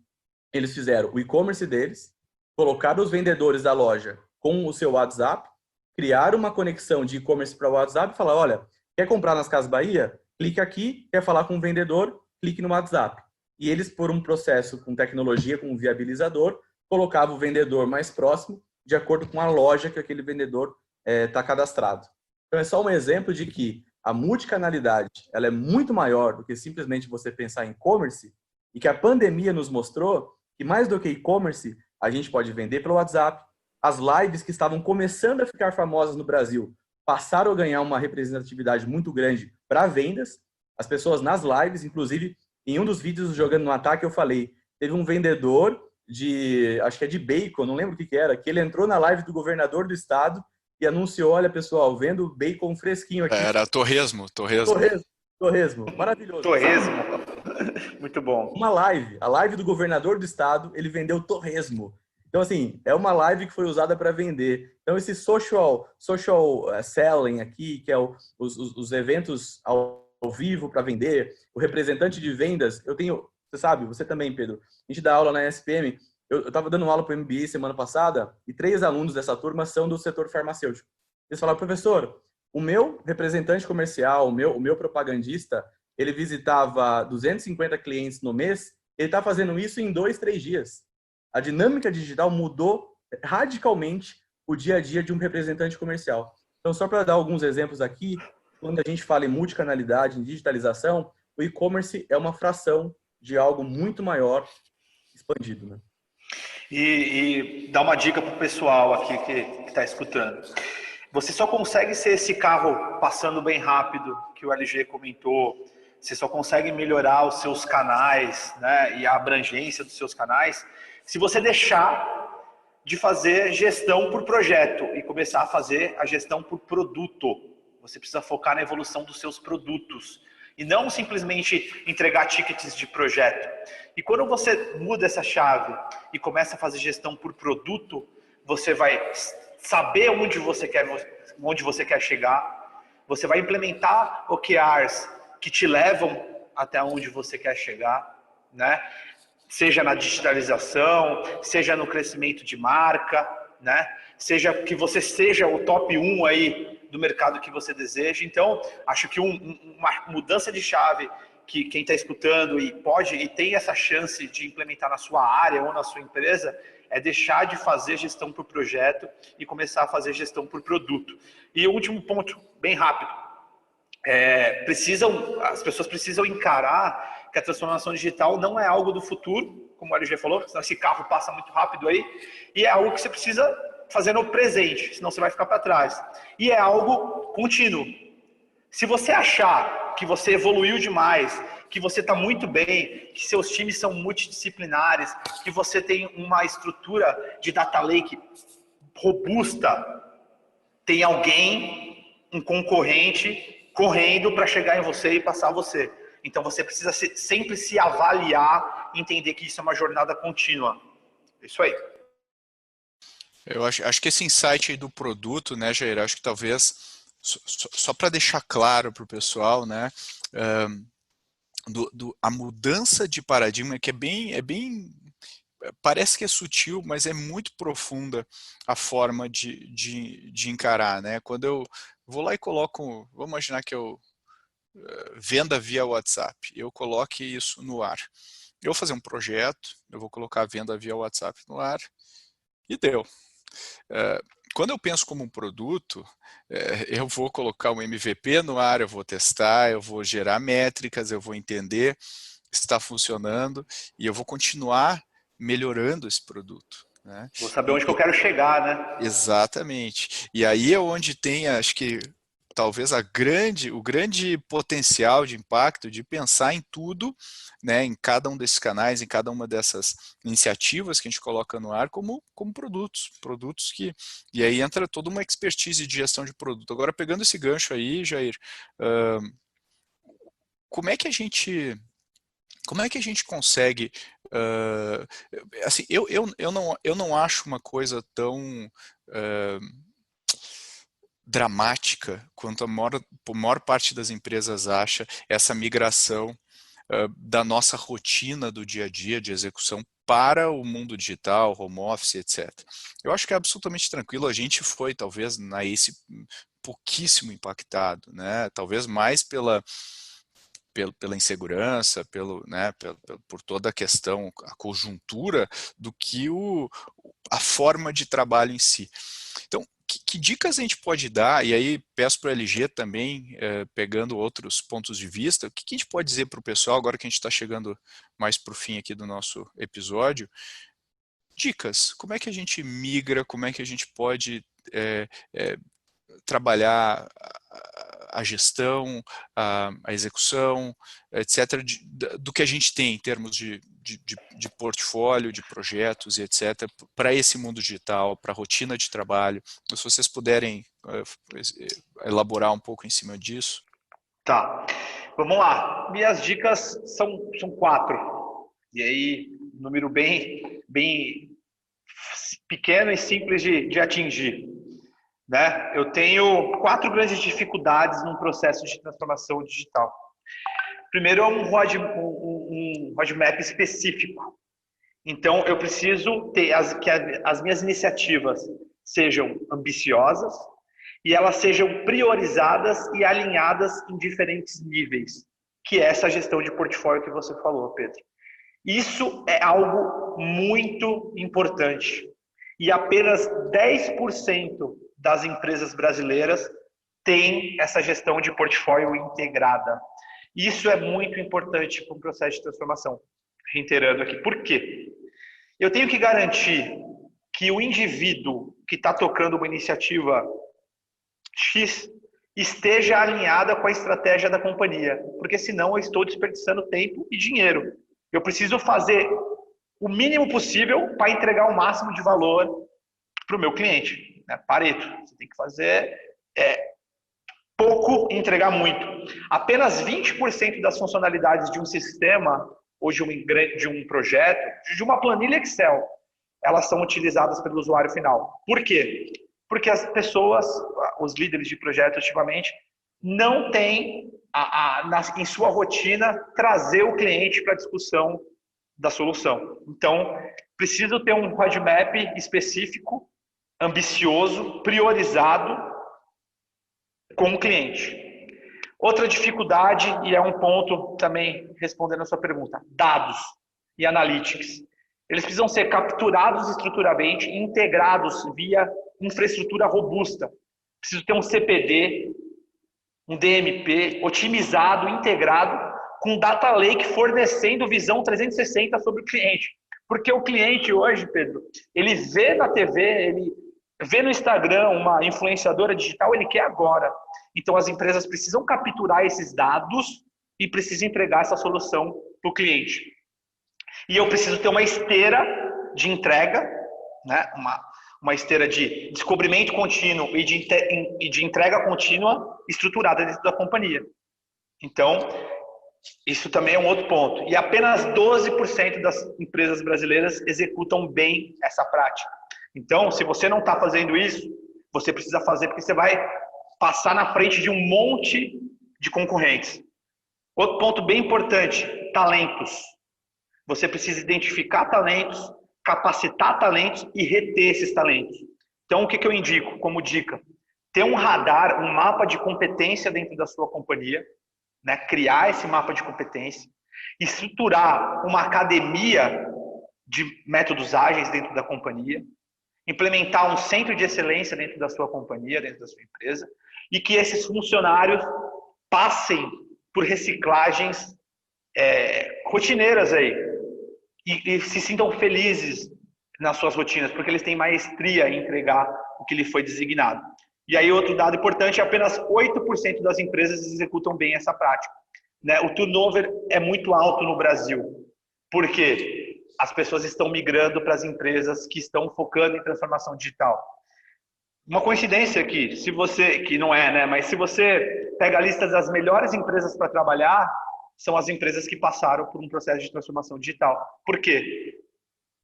eles fizeram o e-commerce deles, colocaram os vendedores da loja com o seu WhatsApp, criaram uma conexão de e-commerce para o WhatsApp e falaram, olha, quer comprar nas Casas Bahia? Clique aqui, quer falar com o vendedor? Clique no WhatsApp. E eles, por um processo com tecnologia, com um viabilizador, colocavam o vendedor mais próximo de acordo com a loja que aquele vendedor está cadastrado. Então, é só um exemplo de que a multicanalidade ela é muito maior do que simplesmente você pensar em e-commerce e que a pandemia nos mostrou que mais do que e-commerce, a gente pode vender pelo WhatsApp. As lives que estavam começando a ficar famosas no Brasil passaram a ganhar uma representatividade muito grande para vendas. As pessoas nas lives, inclusive, em um dos vídeos do Jogando no Ataque, eu falei, teve um vendedor acho que é de bacon, não lembro o que era, que ele entrou na live do governador do estado e anunciou, olha pessoal, vendo bacon fresquinho aqui. Era torresmo. Torresmo, maravilhoso. Torresmo, muito bom. Uma live, a live do governador do estado, ele vendeu torresmo. Então, assim, é uma live que foi usada para vender. Então, esse social selling aqui, que é os eventos ao vivo para vender, o representante de vendas, eu tenho, você sabe, você também, Pedro, a gente dá aula na SPM, eu estava dando aula para o MBA semana passada e 3 alunos dessa turma são do setor farmacêutico. Eles falaram, professor, o meu representante comercial, o meu propagandista, ele visitava 250 clientes no mês, ele está fazendo isso em 2, 3 dias. A dinâmica digital mudou radicalmente o dia a dia de um representante comercial. Então, só para dar alguns exemplos aqui, quando a gente fala em multicanalidade, em digitalização, o e-commerce é uma fração de algo muito maior expandido, né? E dá uma dica para o pessoal aqui que está escutando. Você só consegue ser esse carro passando bem rápido, que o LG comentou. Você só consegue melhorar os seus canais, né, e a abrangência dos seus canais, se você deixar de fazer gestão por projeto e começar a fazer a gestão por produto. Você precisa focar na evolução dos seus produtos e não simplesmente entregar tickets de projeto. E quando você muda essa chave e começa a fazer gestão por produto, você vai saber onde você quer chegar, você vai implementar OKRs que te levam até onde você quer chegar, né? Seja na digitalização, seja no crescimento de marca, né? Seja que você seja o top 1 aí do mercado que você deseja. Então, acho que uma mudança de chave que quem está escutando e tem essa chance de implementar na sua área ou na sua empresa é deixar de fazer gestão por projeto e começar a fazer gestão por produto. E o último ponto, bem rápido, as pessoas precisam encarar que a transformação digital não é algo do futuro, como o LG falou, senão esse carro passa muito rápido aí, e é algo que você precisa fazer no presente, senão você vai ficar para trás. E é algo contínuo. Se você achar que você evoluiu demais, que você está muito bem, que seus times são multidisciplinares, que você tem uma estrutura de data lake robusta, tem alguém, um concorrente correndo para chegar em você e passar você. Então você precisa sempre se avaliar, entender que isso é uma jornada contínua. Isso aí. Eu acho que esse insight aí do produto, né, Jair, acho que talvez, só para deixar claro para o pessoal, né, a mudança de paradigma, que parece que é sutil, mas é muito profunda a forma de encarar, né? Quando eu vou lá e coloco, vamos imaginar que eu venda via WhatsApp, eu coloque isso no ar. Eu vou fazer um projeto, eu vou colocar a venda via WhatsApp no ar e deu. Quando eu penso como um produto, eu vou colocar um MVP no ar, eu vou testar, eu vou gerar métricas, eu vou entender se está funcionando e eu vou continuar melhorando esse produto, né? Vou saber onde que eu quero chegar, né? Exatamente. E aí é onde tem, acho que, talvez o grande potencial de impacto de pensar em tudo, né, em cada um desses canais, em cada uma dessas iniciativas que a gente coloca no ar como produtos que, e aí entra toda uma expertise de gestão de produto. Agora, pegando esse gancho aí, Jair, como é que a gente consegue, assim, eu não acho uma coisa tão dramática quanto a maior parte das empresas acha essa migração da nossa rotina do dia a dia de execução para o mundo digital, home office, etc. Eu acho que é absolutamente tranquilo. A gente foi, talvez, na ACE pouquíssimo impactado, né? Talvez mais pela insegurança, por toda a questão, a conjuntura, do que a forma de trabalho em si. Então, que dicas a gente pode dar, e aí peço para o LG também, pegando outros pontos de vista, o que a gente pode dizer para o pessoal, agora que a gente está chegando mais para o fim aqui do nosso episódio, dicas, como é que a gente migra, como é que a gente pode trabalhar a gestão, a execução, etc., do que a gente tem em termos de portfólio, de projetos e etc., para esse mundo digital, para a rotina de trabalho. Se vocês puderem elaborar um pouco em cima disso. Tá, vamos lá. Minhas dicas são 4. E aí, número bem pequeno e simples de atingir. Né? Eu tenho 4 grandes dificuldades num processo de transformação digital. Primeiro é um roadmap específico. Então, eu preciso ter que as minhas iniciativas sejam ambiciosas e elas sejam priorizadas e alinhadas em diferentes níveis, que é essa gestão de portfólio que você falou, Pedro. Isso é algo muito importante. E apenas 10% das empresas brasileiras têm essa gestão de portfólio integrada. Isso é muito importante para um processo de transformação. Reiterando aqui, por quê? Eu tenho que garantir que o indivíduo que está tocando uma iniciativa X esteja alinhada com a estratégia da companhia, porque senão eu estou desperdiçando tempo e dinheiro. Eu preciso fazer o mínimo possível para entregar o máximo de valor para o meu cliente. Pareto, você tem que fazer pouco e entregar muito. Apenas 20% das funcionalidades de um sistema ou de um projeto, de uma planilha Excel, elas são utilizadas pelo usuário final. Por quê? Porque as pessoas, os líderes de projeto ultimamente, não têm em sua rotina trazer o cliente para a discussão da solução. Então, preciso ter um roadmap específico, ambicioso, priorizado com o cliente. Outra dificuldade, e é um ponto também respondendo a sua pergunta, dados e analytics. Eles precisam ser capturados estruturalmente e integrados via infraestrutura robusta. Preciso ter um CPD, um DMP otimizado, integrado, com data lake fornecendo visão 360 sobre o cliente. Porque o cliente hoje, Pedro, ele vê na TV, ele vê no Instagram uma influenciadora digital, ele quer agora. Então, as empresas precisam capturar esses dados e precisam entregar essa solução para o cliente. E eu preciso ter uma esteira de entrega, né? uma esteira de descobrimento contínuo e de entrega contínua estruturada dentro da companhia. Então, isso também é um outro ponto. E apenas 12% das empresas brasileiras executam bem essa prática. Então, se você não está fazendo isso, você precisa fazer, porque você vai passar na frente de um monte de concorrentes. Outro ponto bem importante, talentos. Você precisa identificar talentos, capacitar talentos e reter esses talentos. Então, o que eu indico como dica? Ter um radar, um mapa de competência dentro da sua companhia, né? Criar esse mapa de competência, estruturar uma academia de métodos ágeis dentro da companhia, implementar um centro de excelência dentro da sua companhia, dentro da sua empresa, e que esses funcionários passem por reciclagens rotineiras aí e se sintam felizes nas suas rotinas, porque eles têm maestria em entregar o que lhe foi designado. E aí outro dado importante, apenas 8% das empresas executam bem essa prática, né? O turnover é muito alto no Brasil. Por quê? As pessoas estão migrando para as empresas que estão focando em transformação digital. Uma coincidência aqui, se você, que não é, né, mas se você pega a lista das melhores empresas para trabalhar, são as empresas que passaram por um processo de transformação digital. Por quê?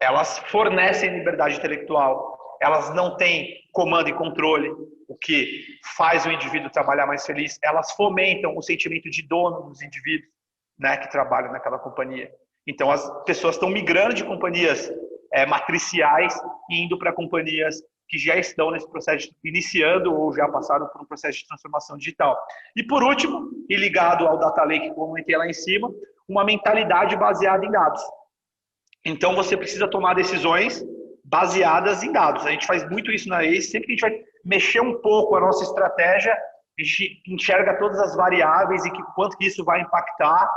Elas fornecem liberdade intelectual, elas não têm comando e controle, o que faz o indivíduo trabalhar mais feliz, elas fomentam o sentimento de dono dos indivíduos, né, que trabalham naquela companhia. Então, as pessoas estão migrando de companhias matriciais e indo para companhias que já estão nesse processo, iniciando ou já passaram por um processo de transformação digital. E, por último, e ligado ao Data Lake, que eu comentei lá em cima, uma mentalidade baseada em dados. Então, você precisa tomar decisões baseadas em dados. A gente faz muito isso na ACE. Sempre que a gente vai mexer um pouco a nossa estratégia, a gente enxerga todas as variáveis e quanto que isso vai impactar.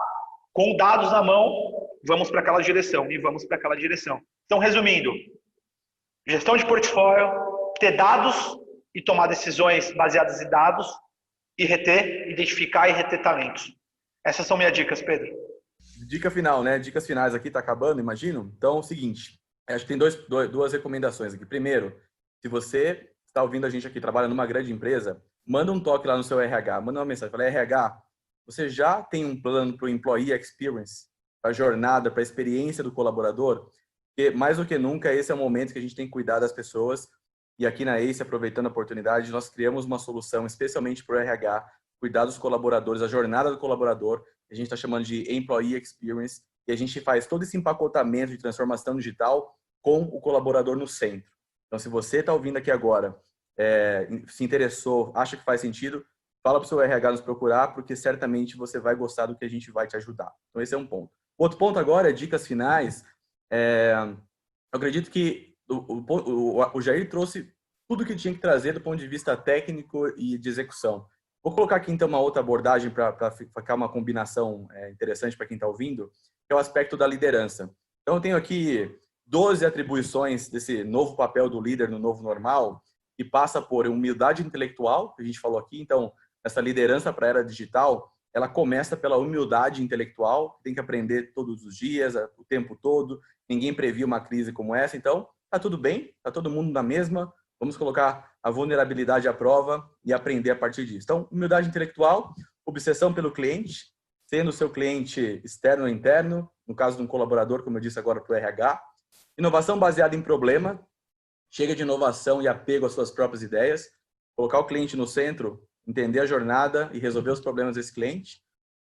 Com dados na mão, vamos para aquela direção e vamos para aquela direção. Então, resumindo, gestão de portfólio, ter dados e tomar decisões baseadas em dados e reter, identificar e reter talentos. Essas são minhas dicas, Pedro. Dica final, né? Dicas finais aqui, tá acabando, imagino. Então, é o seguinte, acho que tem duas recomendações aqui. Primeiro, se você está ouvindo a gente aqui, trabalha numa grande empresa, manda um toque lá no seu RH, manda uma mensagem, fala, RH, você já tem um plano para o Employee Experience, para a jornada, para a experiência do colaborador? Porque, mais do que nunca, esse é o momento que a gente tem que cuidar das pessoas. E aqui na ACE, aproveitando a oportunidade, nós criamos uma solução especialmente para o RH, cuidar dos colaboradores, a jornada do colaborador, que a gente está chamando de Employee Experience, e a gente faz todo esse empacotamento de transformação digital com o colaborador no centro. Então, se você está ouvindo aqui agora, se interessou, acha que faz sentido, fala para o seu RH nos procurar, porque certamente você vai gostar do que a gente vai te ajudar. Então, esse é um ponto. Outro ponto agora é dicas finais. Eu acredito que o Jair trouxe tudo que tinha que trazer do ponto de vista técnico e de execução. Vou colocar aqui, então, uma outra abordagem para ficar uma combinação interessante para quem está ouvindo, que é o aspecto da liderança. Então, eu tenho aqui 12 atribuições desse novo papel do líder no novo normal, que passa por humildade intelectual, que a gente falou aqui. Então, essa liderança para a era digital, ela começa pela humildade intelectual, tem que aprender todos os dias, o tempo todo, ninguém previu uma crise como essa, então tá tudo bem, tá todo mundo na mesma, vamos colocar a vulnerabilidade à prova e aprender a partir disso. Então, humildade intelectual, obsessão pelo cliente, sendo o seu cliente externo ou interno, no caso de um colaborador, como eu disse agora para o RH, inovação baseada em problema, chega de inovação e apego às suas próprias ideias, colocar o cliente no centro, entender a jornada e resolver os problemas desse cliente.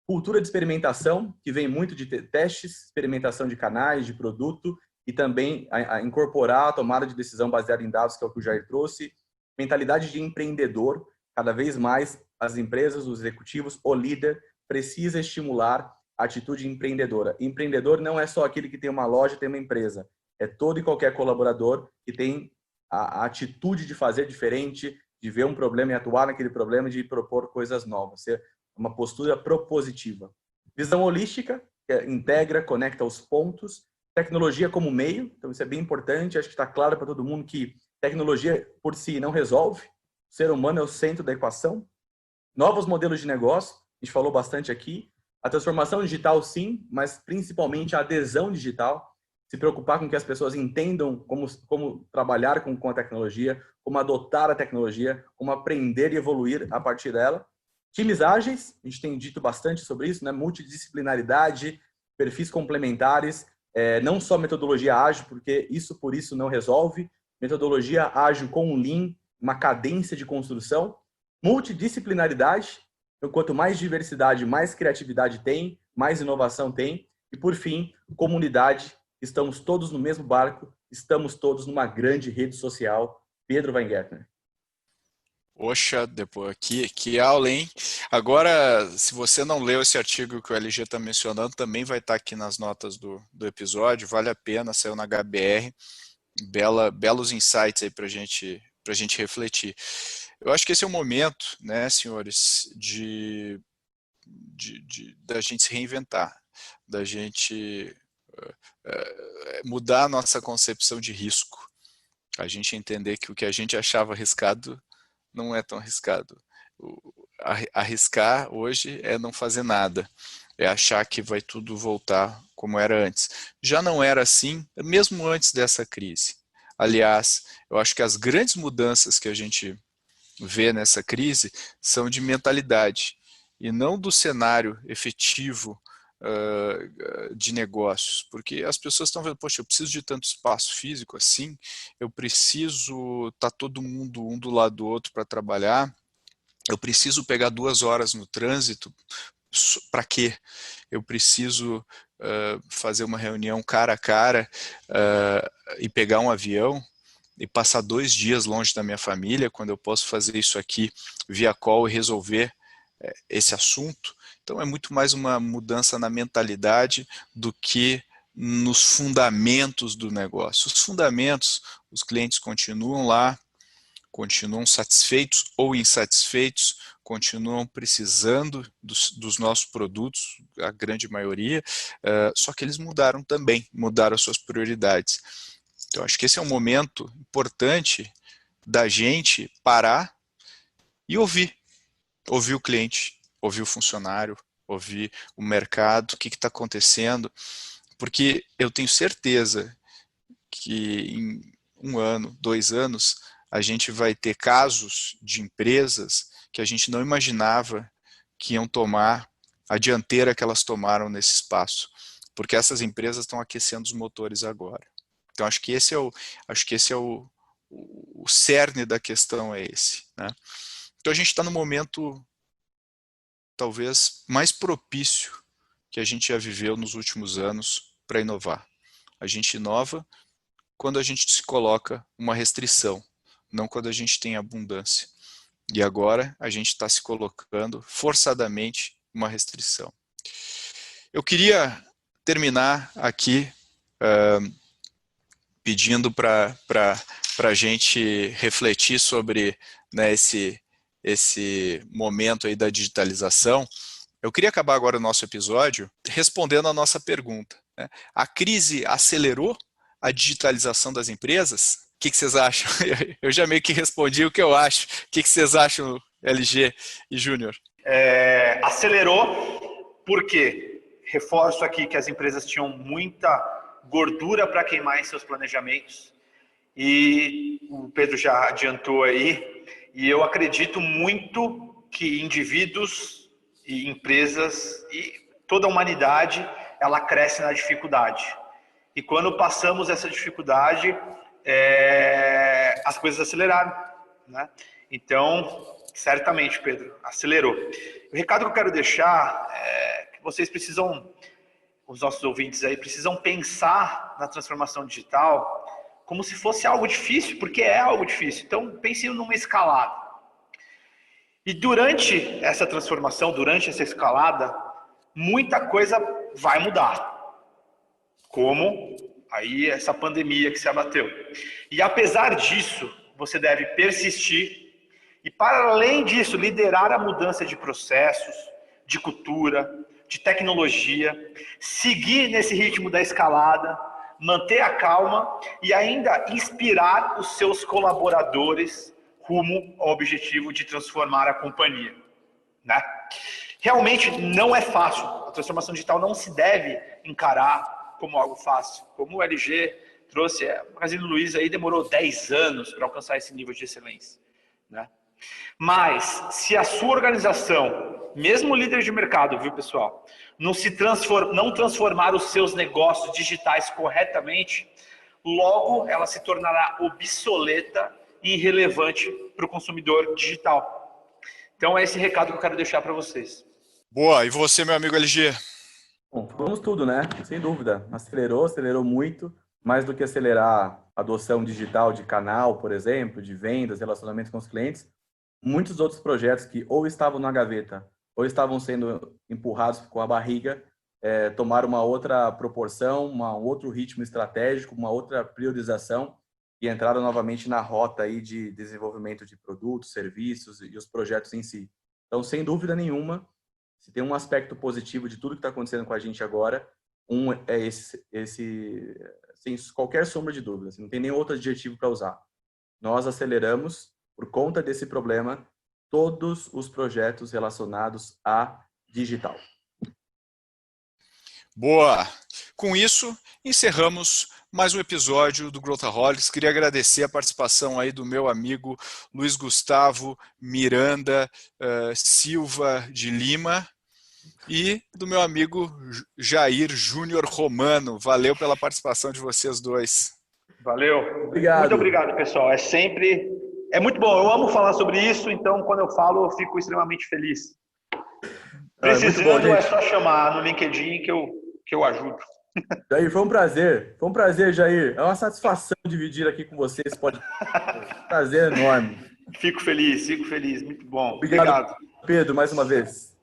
Cultura de experimentação, que vem muito de testes, experimentação de canais, de produto, e também a incorporar a tomada de decisão baseada em dados, que é o que o Jair trouxe. Mentalidade de empreendedor, cada vez mais as empresas, os executivos, o líder, precisa estimular a atitude empreendedora. Empreendedor não é só aquele que tem uma loja, tem uma empresa. É todo e qualquer colaborador que tem a atitude de fazer diferente, de ver um problema e atuar naquele problema, de propor coisas novas, ser uma postura propositiva. Visão holística, que integra, conecta os pontos. Tecnologia como meio, então isso é bem importante, acho que está claro para todo mundo que tecnologia por si não resolve, o ser humano é o centro da equação. Novos modelos de negócio, a gente falou bastante aqui. A transformação digital sim, mas principalmente a adesão digital. se preocupar com que as pessoas entendam como trabalhar com a tecnologia, como adotar a tecnologia, como aprender e evoluir a partir dela. Times ágeis, a gente tem dito bastante sobre isso, né? Multidisciplinaridade, perfis complementares, não só metodologia ágil, porque isso por isso não resolve. Metodologia ágil com um Lean, uma cadência de construção. Multidisciplinaridade, então, quanto mais diversidade, mais criatividade tem, mais inovação tem. E, por fim, comunidade. Estamos todos no mesmo barco, estamos todos numa grande rede social. Pedro Weingärtner. Poxa, depois que aula, hein? Agora, se você não leu esse artigo que o LG está mencionando, também vai estar aqui nas notas do episódio, vale a pena, saiu na HBR, belos insights aí para a gente refletir. Eu acho que esse é o momento, né, senhores, da gente se reinventar, da gente mudar a nossa concepção de risco, a gente entender que o que a gente achava arriscado não é tão arriscado. Arriscar hoje é não fazer nada, é achar que vai tudo voltar como era antes. Já não era assim, mesmo antes dessa crise. Aliás, eu acho que as grandes mudanças que a gente vê nessa crise são de mentalidade e não do cenário efetivo de negócios, porque as pessoas estão vendo, poxa, eu preciso de tanto espaço físico assim, eu preciso estar todo mundo um do lado do outro para trabalhar, eu preciso pegar 2 horas no trânsito, para quê? Eu preciso fazer uma reunião cara a cara e pegar um avião e passar 2 dias longe da minha família, quando eu posso fazer isso aqui via call e resolver esse assunto. Então é muito mais uma mudança na mentalidade do que nos fundamentos do negócio. Os fundamentos, os clientes continuam lá, continuam satisfeitos ou insatisfeitos, continuam precisando dos nossos produtos, a grande maioria, só que eles mudaram também, mudaram as suas prioridades. Então acho que esse é um momento importante da gente parar e ouvir o cliente, ouvir o funcionário, ouvir o mercado, o que está acontecendo, porque eu tenho certeza que em 1 ano, 2 anos, a gente vai ter casos de empresas que a gente não imaginava que iam tomar a dianteira que elas tomaram nesse espaço, porque essas empresas estão aquecendo os motores agora. Então acho que esse é o cerne da questão, é esse, né? Então a gente está no momento talvez mais propício que a gente já viveu nos últimos anos para inovar. A gente inova quando a gente se coloca uma restrição, não quando a gente tem abundância. E agora a gente está se colocando forçadamente uma restrição. Eu queria terminar aqui pedindo para a gente refletir sobre, né, esse momento aí da digitalização. Eu queria acabar agora o nosso episódio respondendo a nossa pergunta, né? A crise acelerou a digitalização das empresas? O que vocês acham? Eu já meio que respondi o que eu acho. O que vocês acham, LG e Júnior? Acelerou porque, reforço aqui que as empresas tinham muita gordura para queimar em seus planejamentos, e o Pedro já adiantou aí, e eu acredito muito que indivíduos e empresas e toda a humanidade, ela cresce na dificuldade. E quando passamos essa dificuldade, as coisas aceleraram, né? Então, certamente, Pedro, acelerou. O recado que eu quero deixar é que vocês precisam, os nossos ouvintes aí, precisam pensar na transformação digital como se fosse algo difícil, porque é algo difícil. Então, pensem numa escalada. E durante essa transformação, durante essa escalada, muita coisa vai mudar. Como aí essa pandemia que se abateu. E apesar disso, você deve persistir e, para além disso, liderar a mudança de processos, de cultura, de tecnologia, seguir nesse ritmo da escalada, manter a calma e ainda inspirar os seus colaboradores rumo ao objetivo de transformar a companhia, né? Realmente não é fácil. A transformação digital não se deve encarar como algo fácil. Como o LG trouxe, o Magazine Luiza aí demorou 10 anos para alcançar esse nível de excelência, né? Mas, se a sua organização, mesmo líder de mercado, viu, pessoal, não transformar os seus negócios digitais corretamente, logo ela se tornará obsoleta e irrelevante para o consumidor digital. Então, é esse recado que eu quero deixar para vocês. Boa, e você, meu amigo LG? Bom, falamos tudo, né? Sem dúvida. Acelerou muito, mais do que acelerar a adoção digital de canal, por exemplo, de vendas, relacionamentos com os clientes. Muitos outros projetos que ou estavam na gaveta ou estavam sendo empurrados com a barriga, tomaram uma outra proporção, um outro ritmo estratégico, uma outra priorização e entraram novamente na rota aí de desenvolvimento de produtos, serviços e os projetos em si. Então, sem dúvida nenhuma, se tem um aspecto positivo de tudo que está acontecendo com a gente agora, é esse sem qualquer sombra de dúvida, não tem nenhum outro adjetivo para usar. Nós aceleramos, por conta desse problema, todos os projetos relacionados a digital. Boa! Com isso, encerramos mais um episódio do Growthaholics. Queria agradecer a participação aí do meu amigo Luiz Gustavo Miranda Silva de Lima e do meu amigo Jair Júnior Romano. Valeu pela participação de vocês dois. Valeu. Obrigado. Muito obrigado, pessoal. É muito bom. Eu amo falar sobre isso, então quando eu falo, eu fico extremamente feliz. Precisando, é só chamar no LinkedIn que eu ajudo. Jair, foi um prazer. Foi um prazer, Jair. É uma satisfação dividir aqui com vocês. Prazer enorme. Fico feliz. Muito bom. Obrigado, Pedro, mais uma vez.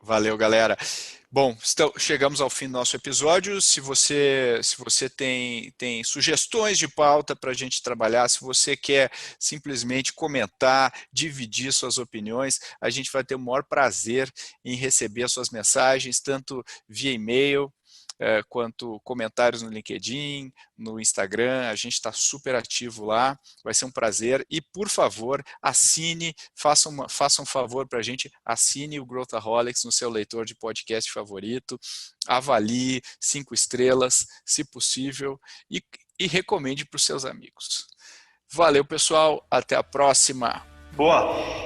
Valeu, galera. Bom, chegamos ao fim do nosso episódio. Se você tem sugestões de pauta para a gente trabalhar, se você quer simplesmente comentar, dividir suas opiniões, a gente vai ter o maior prazer em receber as suas mensagens, tanto via e-mail, quanto comentários no LinkedIn, no Instagram. A gente está super ativo lá, vai ser um prazer. E, por favor, assine, faça um favor para a gente, assine o Growthaholics no seu leitor de podcast favorito, avalie 5 estrelas, se possível, e recomende para os seus amigos. Valeu, pessoal, até a próxima. Boa!